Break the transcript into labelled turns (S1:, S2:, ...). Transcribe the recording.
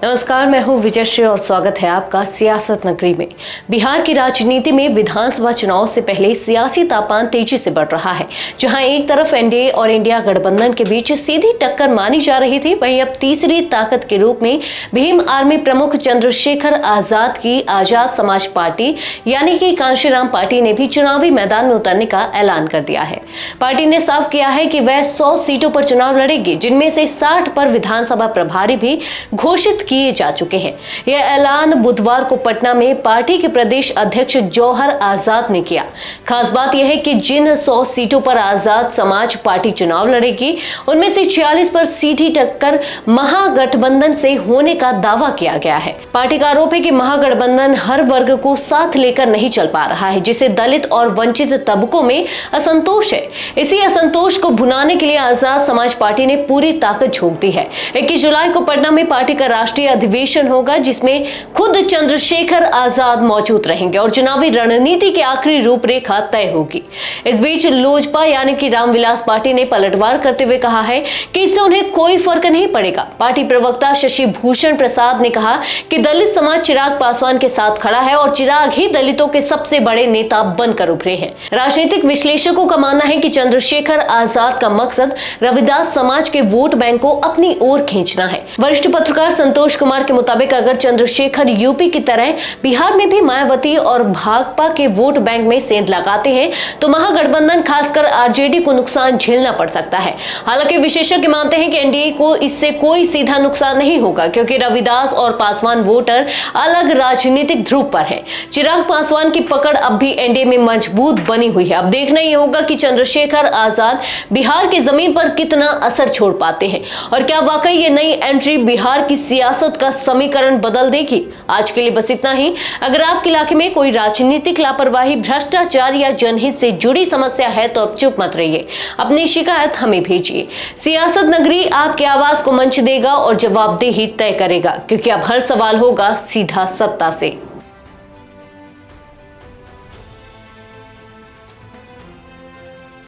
S1: नमस्कार, मैं हूं विजय श्री और स्वागत है आपका सियासत नगरी में। बिहार की राजनीति में विधानसभा चुनाव से पहले सियासी तापमान तेजी से बढ़ रहा है। जहां एक तरफ एनडीए और इंडिया गठबंधन के बीच सीधी टक्कर मानी जा रही थी, वहीं अब तीसरी ताकत के रूप में भीम आर्मी प्रमुख चंद्रशेखर आजाद की आजाद समाज पार्टी यानी कि कांशीराम पार्टी ने भी चुनावी मैदान में उतरने का ऐलान कर दिया है। पार्टी ने साफ किया है कि वह 100 सीटों पर चुनाव लड़ेगी, जिनमें से 60 पर विधानसभा प्रभारी भी घोषित किए जा चुके हैं। यह ऐलान बुधवार को पटना में पार्टी के प्रदेश अध्यक्ष जौहर आजाद ने किया। खास बात यह है कि जिन 100 सीटों पर आजाद समाज पार्टी चुनाव लड़ेगी, उनमें से 46 पर सीधी टक्कर महागठबंधन से होने का दावा किया गया है। पार्टी का आरोप है कि महागठबंधन हर वर्ग को साथ लेकर नहीं चल पा रहा है, जिससे दलित और वंचित तबकों में असंतोष है। इसी असंतोष को भुनाने के लिए आजाद समाज पार्टी ने पूरी ताकत झोंक दी है। 21 जुलाई को पटना में पार्टी का राष्ट्रीय अधिवेशन होगा, जिसमें खुद चंद्रशेखर आजाद मौजूद रहेंगे और चुनावी रणनीति की आखिरी रूपरेखा तय होगी। इस बीच लोजपा यानी कि रामविलास पार्टी ने पलटवार करते हुए कहा है कि इससे उन्हें कोई फर्क नहीं पड़ेगा। पार्टी प्रवक्ता शशि भूषण प्रसाद ने कहा कि दलित समाज चिराग पासवान के साथ खड़ा है और चिराग ही दलितों के सबसे बड़े नेता बनकर उभरे हैं। राजनीतिक विश्लेषकों का मानना है कि चंद्रशेखर आजाद का मकसद रविदास समाज के वोट बैंक को अपनी ओर खींचना है। वरिष्ठ पत्रकार संतोष कुमार के मुताबिक अगर चंद्रशेखर यूपी की तरह बिहार में भी मायावती और भाकपा के वोट बैंक में सेंध लगाते हैं तो महागठबंधन खासकर आरजेडी को नुकसान झेलना पड़ सकता है। हालांकि विशेषज्ञ मानते हैं कि एनडीए को इससे कोई सीधा नुकसान नहीं होगा, क्योंकि रविदास और पासवान वोटर अलग राजनीतिक ध्रुव पर है। चिराग पासवान की पकड़ अब भी एनडीए में मजबूत बनी हुई है। अब देखना यह होगा कि चंद्रशेखर आजाद बिहार की जमीन पर कितना असर छोड़ पाते हैं और क्या वाकई ये नई एंट्री बिहार की सियासत का समीकरण बदल देगी। आज के लिए बस इतना ही। अगर आपके इलाके में कोई राजनीतिक लापरवाही, भ्रष्टाचार या जनहित से जुड़ी समस्या है तो अब चुप मत रहिए, अपनी शिकायत हमें भेजिए। सियासत नगरी आपकी आवाज को मंच देगा और जवाबदेही तय करेगा, क्योंकि अब हर सवाल होगा सीधा सत्ता से।